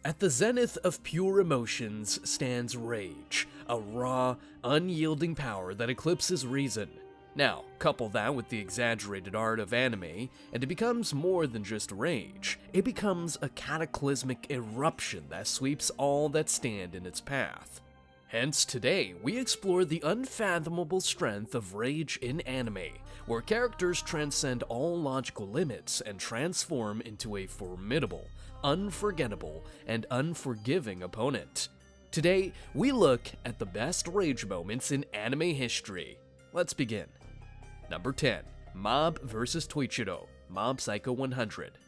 At the zenith of pure emotions stands rage, a raw, unyielding power that eclipses reason. Now, couple that with the exaggerated art of anime, and it becomes more than just rage. It becomes a cataclysmic eruption that sweeps all that stand in its path. Hence, today, we explore the unfathomable strength of rage in anime, where characters transcend all logical limits and transform into a formidable, unforgettable, and unforgiving opponent. Today, we look at the best rage moments in anime history. Let's begin. Number 10. Mob vs. Toichiro, Mob Psycho 100.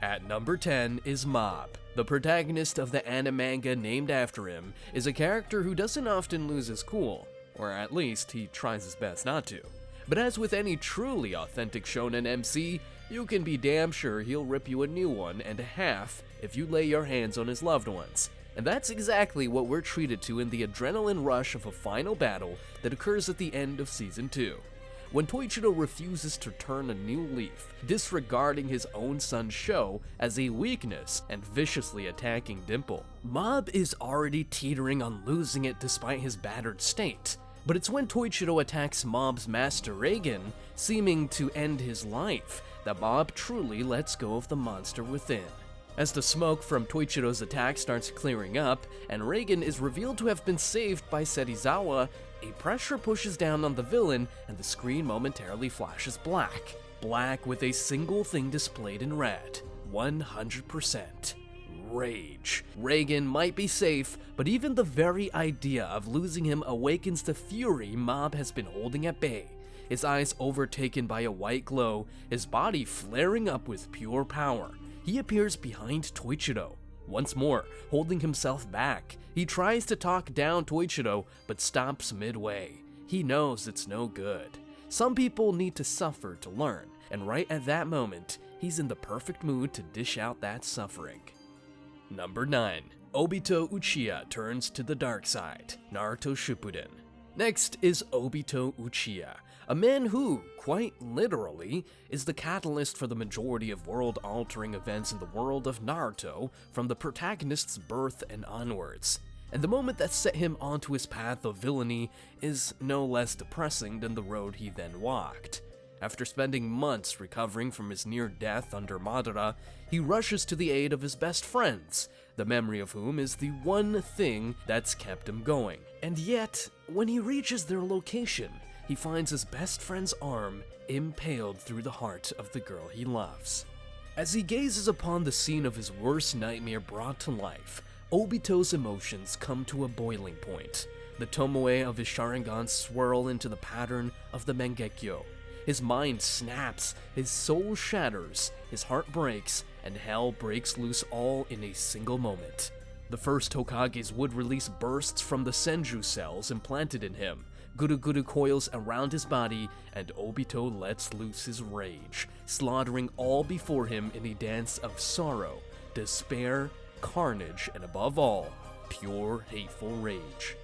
At number 10 is Mob. The protagonist of the anime manga named after him is a character who doesn't often lose his cool, or at least he tries his best not to. But as with any truly authentic shonen MC, you can be damn sure he'll rip you a new one and a half if you lay your hands on his loved ones. And that's exactly what we're treated to in the adrenaline rush of a final battle that occurs at the end of Season 2. When Toichiro refuses to turn a new leaf, disregarding his own son's show as a weakness and viciously attacking Dimple. Mob is already teetering on losing it despite his battered state, but it's when Toichiro attacks Mob's master Reigen, seeming to end his life, that Mob truly lets go of the monster within. As the smoke from Toichiro's attack starts clearing up, and Reigen is revealed to have been saved by Serizawa, a pressure pushes down on the villain and the screen momentarily flashes black. Black with a single thing displayed in red. 100%. Rage. Reigen might be safe, but even the very idea of losing him awakens the fury Mob has been holding at bay. His eyes overtaken by a white glow, his body flaring up with pure power. He appears behind Toichiro. Once more, holding himself back, he tries to talk down Toichiro, but stops midway. He knows it's no good. Some people need to suffer to learn, and right at that moment, he's in the perfect mood to dish out that suffering. Number 9. Obito Uchiha turns to the dark side, Naruto Shippuden. Next is Obito Uchiha, a man who, quite literally, is the catalyst for the majority of world-altering events in the world of Naruto from the protagonist's birth and onwards. And the moment that set him onto his path of villainy is no less depressing than the road he then walked. After spending months recovering from his near death under Madara, he rushes to the aid of his best friends, the memory of whom is the one thing that's kept him going. And yet, when he reaches their location, he finds his best friend's arm impaled through the heart of the girl he loves. As he gazes upon the scene of his worst nightmare brought to life, Obito's emotions come to a boiling point. The tomoe of his Sharingan swirl into the pattern of the Mangekyo. His mind snaps, his soul shatters, his heart breaks, and hell breaks loose all in a single moment. The first Hokage's wood release bursts from the Senju cells implanted in him. Guru coils around his body, and Obito lets loose his rage, slaughtering all before him in a dance of sorrow, despair, carnage, and above all, pure hateful rage.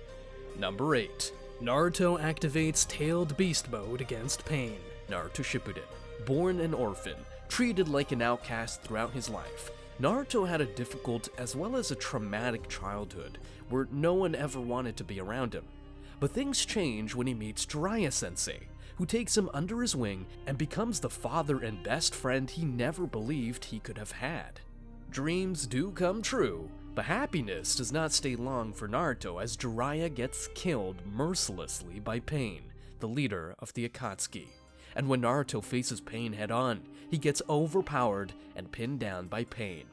Number 8. Naruto activates Tailed Beast mode against pain, Naruto Shippuden. Born an orphan, treated like an outcast throughout his life, Naruto had a difficult as well as a traumatic childhood, where no one ever wanted to be around him. But things change when he meets Jiraiya-sensei, who takes him under his wing and becomes the father and best friend he never believed he could have had. Dreams do come true, but happiness does not stay long for Naruto as Jiraiya gets killed mercilessly by Pain, the leader of the Akatsuki. And when Naruto faces Pain head-on, he gets overpowered and pinned down by Pain.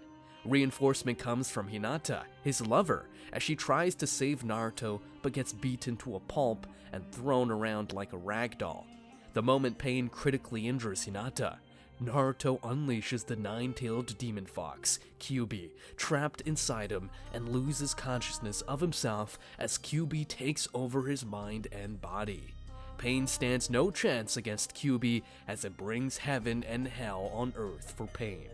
Reinforcement comes from Hinata, his lover, as she tries to save Naruto but gets beaten to a pulp and thrown around like a rag doll. The moment Pain critically injures Hinata, Naruto unleashes the nine-tailed demon fox, Kyuubi, trapped inside him and loses consciousness of himself as Kyuubi takes over his mind and body. Pain stands no chance against Kyuubi as it brings heaven and hell on Earth for Pain.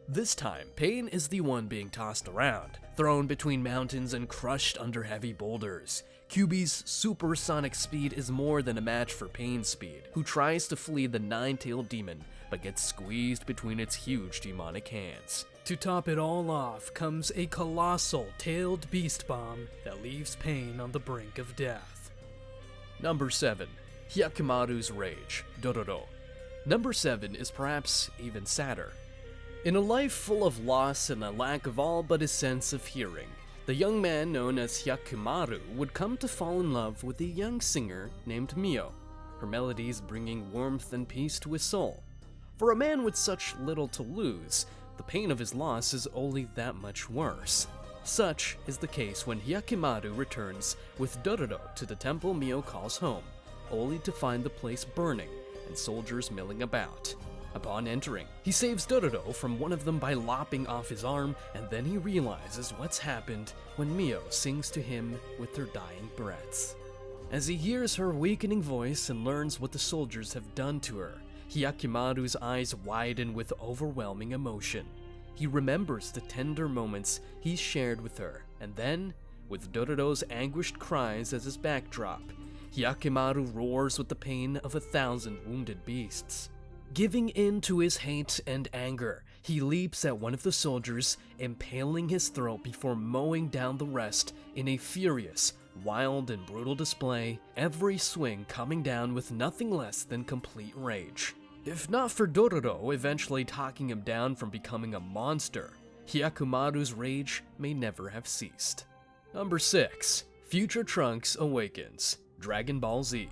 This time, Pain is the one being tossed around, thrown between mountains and crushed under heavy boulders. Kyuubi's supersonic speed is more than a match for Pain's speed, who tries to flee the nine-tailed demon but gets squeezed between its huge demonic hands. To top it all off comes a colossal tailed beast bomb that leaves Pain on the brink of death. Number 7. Hyakumaru's Rage, Dororo. Number 7 is perhaps even sadder. In a life full of loss and a lack of all but his sense of hearing, the young man known as Hyakumaru would come to fall in love with a young singer named Mio, her melodies bringing warmth and peace to his soul. For a man with such little to lose, the pain of his loss is only that much worse. Such is the case when Hyakumaru returns with Dororo to the temple Mio calls home, only to find the place burning and soldiers milling about. Upon entering, he saves Dororo from one of them by lopping off his arm, and then he realizes what's happened when Mio sings to him with her dying breaths. As he hears her weakening voice and learns what the soldiers have done to her, Hyakumaru's eyes widen with overwhelming emotion. He remembers the tender moments he shared with her, and then, with Dororo's anguished cries as his backdrop, Hyakumaru roars with the pain of 1,000 wounded beasts. Giving in to his hate and anger, he leaps at one of the soldiers, impaling his throat before mowing down the rest in a furious, wild and brutal display, every swing coming down with nothing less than complete rage. If not for Dororo eventually talking him down from becoming a monster, Hyakumaru's rage may never have ceased. Number 6. Future Trunks Awakens, Dragon Ball Z.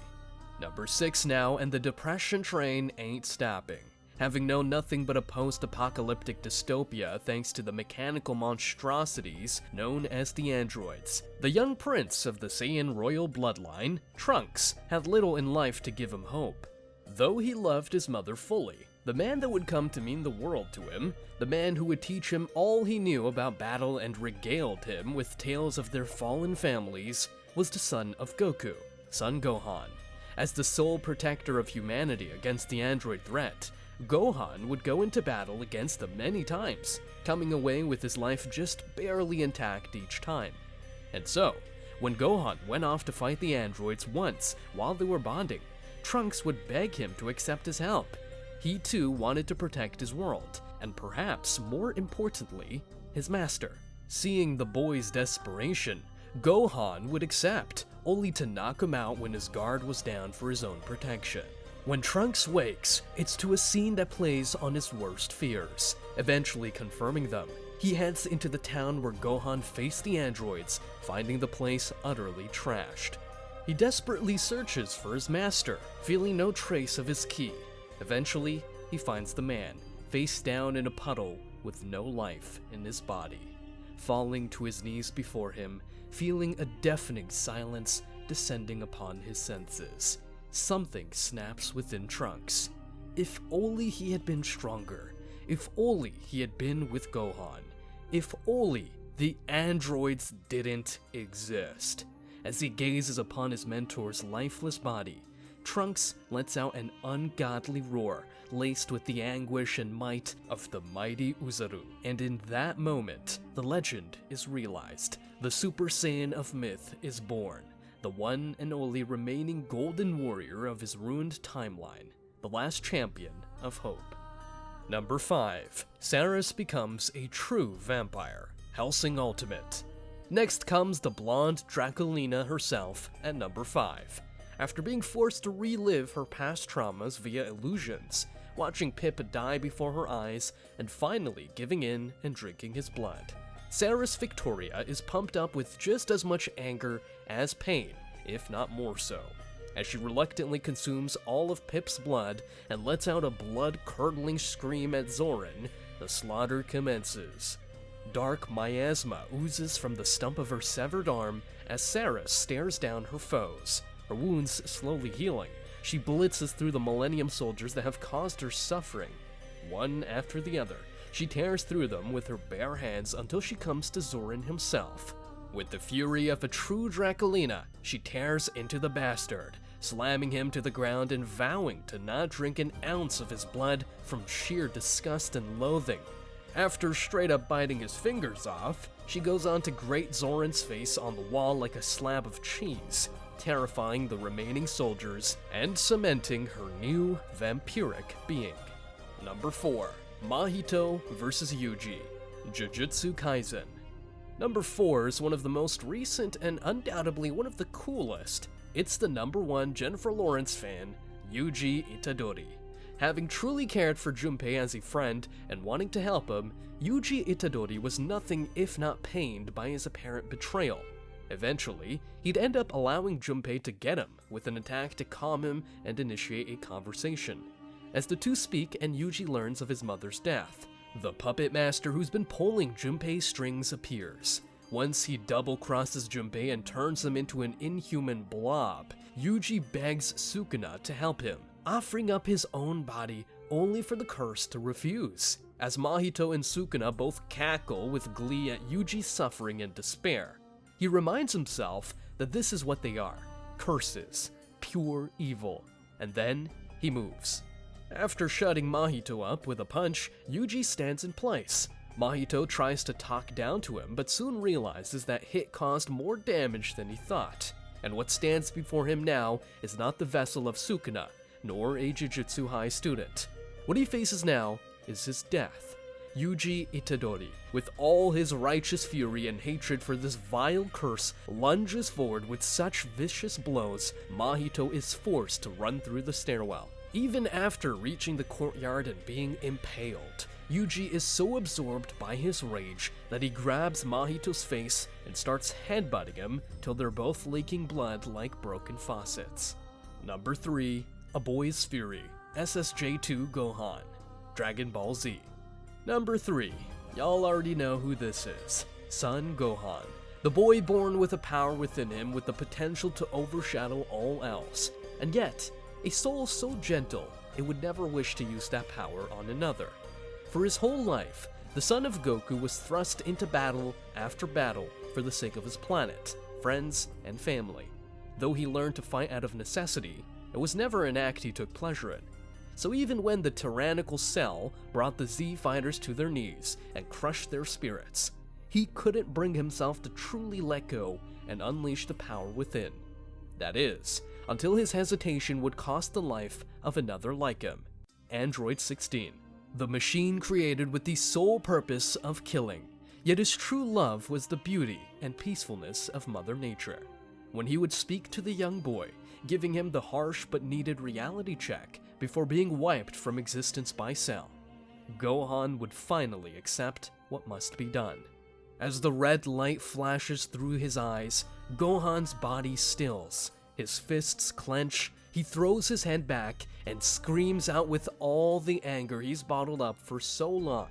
Number 6 now, and the depression train ain't stopping. Having known nothing but a post-apocalyptic dystopia thanks to the mechanical monstrosities known as the androids, the young prince of the Saiyan royal bloodline, Trunks, had little in life to give him hope. Though he loved his mother fully, the man that would come to mean the world to him, the man who would teach him all he knew about battle and regaled him with tales of their fallen families, was the son of Goku, Son Gohan. As the sole protector of humanity against the android threat, Gohan would go into battle against them many times, coming away with his life just barely intact each time. And so, when Gohan went off to fight the androids once while they were bonding, Trunks would beg him to accept his help. He too wanted to protect his world, and perhaps more importantly, his master. Seeing the boy's desperation, Gohan would accept, only to knock him out when his guard was down for his own protection. When Trunks wakes, it's to a scene that plays on his worst fears. Eventually confirming them, he heads into the town where Gohan faced the androids, finding the place utterly trashed. He desperately searches for his master, feeling no trace of his ki. Eventually, he finds the man, face down in a puddle with no life in his body. Falling to his knees before him, feeling a deafening silence descending upon his senses, something snaps within Trunks. If only he had been stronger. If only he had been with Gohan. If only the androids didn't exist. As he gazes upon his mentor's lifeless body, Trunks lets out an ungodly roar, laced with the anguish and might of the mighty Uzaru. And in that moment, the legend is realized. The Super Saiyan of myth is born, the one and only remaining golden warrior of his ruined timeline, the last champion of hope. Number 5. Saris becomes a true vampire, Hellsing Ultimate. Next comes the blonde Draculina herself at number 5. After being forced to relive her past traumas via illusions, watching Pip die before her eyes, and finally giving in and drinking his blood, Saris Victoria is pumped up with just as much anger as pain, if not more so. As she reluctantly consumes all of Pip's blood and lets out a blood-curdling scream at Zorin, the slaughter commences. Dark miasma oozes from the stump of her severed arm as Saris stares down her foes, her wounds slowly healing. She blitzes through the Millennium soldiers that have caused her suffering. One after the other, she tears through them with her bare hands until she comes to Zorin himself. With the fury of a true Draculina, she tears into the bastard, slamming him to the ground and vowing to not drink an ounce of his blood from sheer disgust and loathing. After straight up biting his fingers off, she goes on to grate Zorin's face on the wall like a slab of cheese, terrifying the remaining soldiers and cementing her new vampiric being. Number 4. Mahito vs. Yuji, Jujutsu Kaisen. Number 4 is one of the most recent and undoubtedly one of the coolest. It's the number 1 Jennifer Lawrence fan, Yuji Itadori. Having truly cared for Junpei as a friend and wanting to help him, Yuji Itadori was nothing if not pained by his apparent betrayal. Eventually, he'd end up allowing Junpei to get him with an attack to calm him and initiate a conversation. As the two speak and Yuji learns of his mother's death, the puppet master who's been pulling Junpei's strings appears. Once he double-crosses Junpei and turns him into an inhuman blob, Yuji begs Sukuna to help him, offering up his own body only for the curse to refuse. As Mahito and Sukuna both cackle with glee at Yuji's suffering and despair, he reminds himself that this is what they are: curses, pure evil, and then he moves. After shutting Mahito up with a punch, Yuji stands in place. Mahito tries to talk down to him, but soon realizes that hit caused more damage than he thought. And what stands before him now is not the vessel of Sukuna, nor a Jujutsu High student. What he faces now is his death. Yuji Itadori, with all his righteous fury and hatred for this vile curse, lunges forward with such vicious blows, Mahito is forced to run through the stairwell. Even after reaching the courtyard and being impaled, Yuji is so absorbed by his rage that he grabs Mahito's face and starts headbutting him till they're both leaking blood like broken faucets. Number 3. A Boy's Fury, SSJ2 Gohan, Dragon Ball Z. Number 3. Y'all already know who this is. Son Gohan, the boy born with a power within him with the potential to overshadow all else, and yet a soul so gentle it would never wish to use that power on another. For his whole life, the son of Goku was thrust into battle after battle for the sake of his planet, friends, and family. Though he learned to fight out of necessity, it was never an act he took pleasure in. So even when the tyrannical Cell brought the Z fighters to their knees and crushed their spirits, he couldn't bring himself to truly let go and unleash the power within. That is, until his hesitation would cost the life of another like him, Android 16, the machine created with the sole purpose of killing. Yet his true love was the beauty and peacefulness of Mother Nature. When he would speak to the young boy, giving him the harsh but needed reality check before being wiped from existence by Cell, Gohan would finally accept what must be done. As the red light flashes through his eyes, Gohan's body stills. His fists clench, he throws his head back and screams out with all the anger he's bottled up for so long.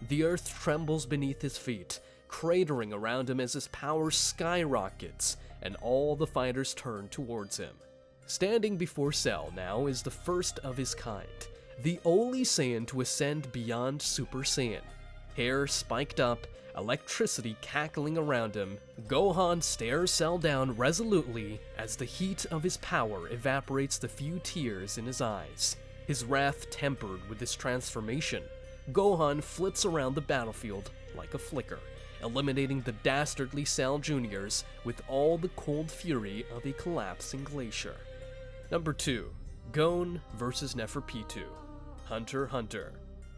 The earth trembles beneath his feet, cratering around him as his power skyrockets, and all the fighters turn towards him. Standing before Cell now is the first of his kind, the only Saiyan to ascend beyond Super Saiyan. Hair spiked up, electricity cackling around him, Gohan stares Cell down resolutely as the heat of his power evaporates the few tears in his eyes. His wrath tempered with this transformation, Gohan flits around the battlefield like a flicker, eliminating the dastardly Cell Juniors with all the cold fury of a collapsing glacier. Number 2. Gon vs. Neferpitou, Hunter x Hunter.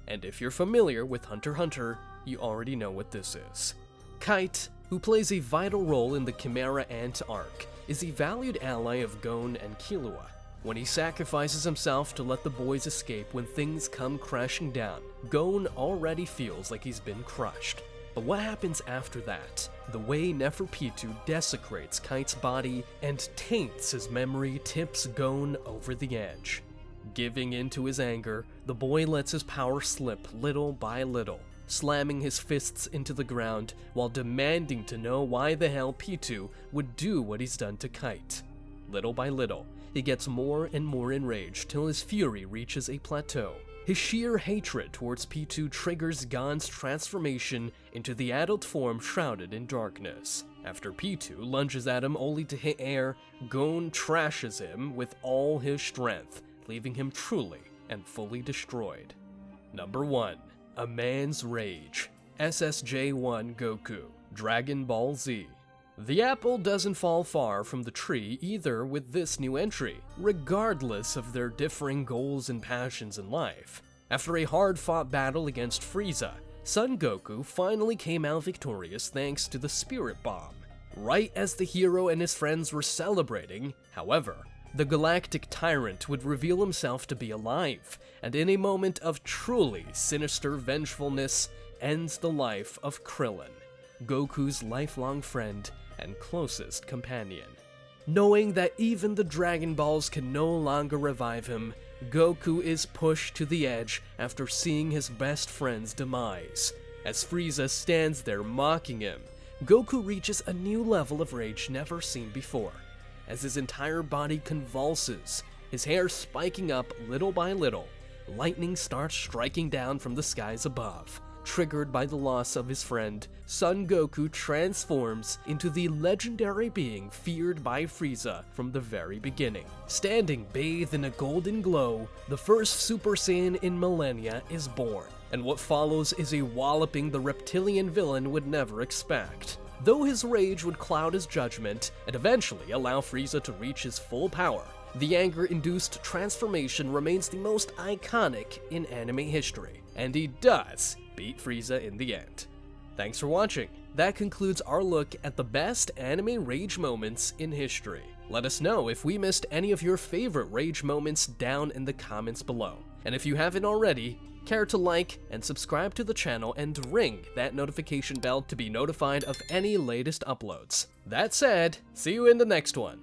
And if you're familiar with Hunter x Hunter, you already know what this is. Kite, who plays a vital role in the Chimera Ant arc, is a valued ally of Gon and Killua. When he sacrifices himself to let the boys escape when things come crashing down, Gon already feels like he's been crushed. But what happens after that? The way Neferpitou desecrates Kite's body and taints his memory tips Gon over the edge. Giving in to his anger, the boy lets his power slip little by little, slamming his fists into the ground while demanding to know why the hell Pitou would do what he's done to Kite. Little by little, he gets more and more enraged till his fury reaches a plateau. His sheer hatred towards Pitou triggers Gon's transformation into the adult form shrouded in darkness. After Pitou lunges at him only to hit air, Gon trashes him with all his strength, leaving him truly and fully destroyed. Number 1. A Man's Rage, SSJ1 Goku, Dragon Ball Z. The apple doesn't fall far from the tree either with this new entry, regardless of their differing goals and passions in life. After a hard-fought battle against Frieza, Son Goku finally came out victorious thanks to the Spirit Bomb. Right as the hero and his friends were celebrating, however, the galactic tyrant would reveal himself to be alive, and in a moment of truly sinister vengefulness, ends the life of Krillin, Goku's lifelong friend and closest companion. Knowing that even the Dragon Balls can no longer revive him, Goku is pushed to the edge after seeing his best friend's demise. As Frieza stands there mocking him, Goku reaches a new level of rage never seen before. As his entire body convulses, his hair spiking up little by little, lightning starts striking down from the skies above. Triggered by the loss of his friend, Son Goku transforms into the legendary being feared by Frieza from the very beginning. Standing bathed in a golden glow, the first Super Saiyan in millennia is born, and what follows is a walloping the reptilian villain would never expect. Though his rage would cloud his judgment and eventually allow Frieza to reach his full power, the anger-induced transformation remains the most iconic in anime history, and he does beat Frieza in the end. Thanks for watching. That concludes our look at the best anime rage moments in history. Let us know if we missed any of your favorite rage moments down in the comments below. And if you haven't already, care to like and subscribe to the channel and ring that notification bell to be notified of any latest uploads. That said, see you in the next one.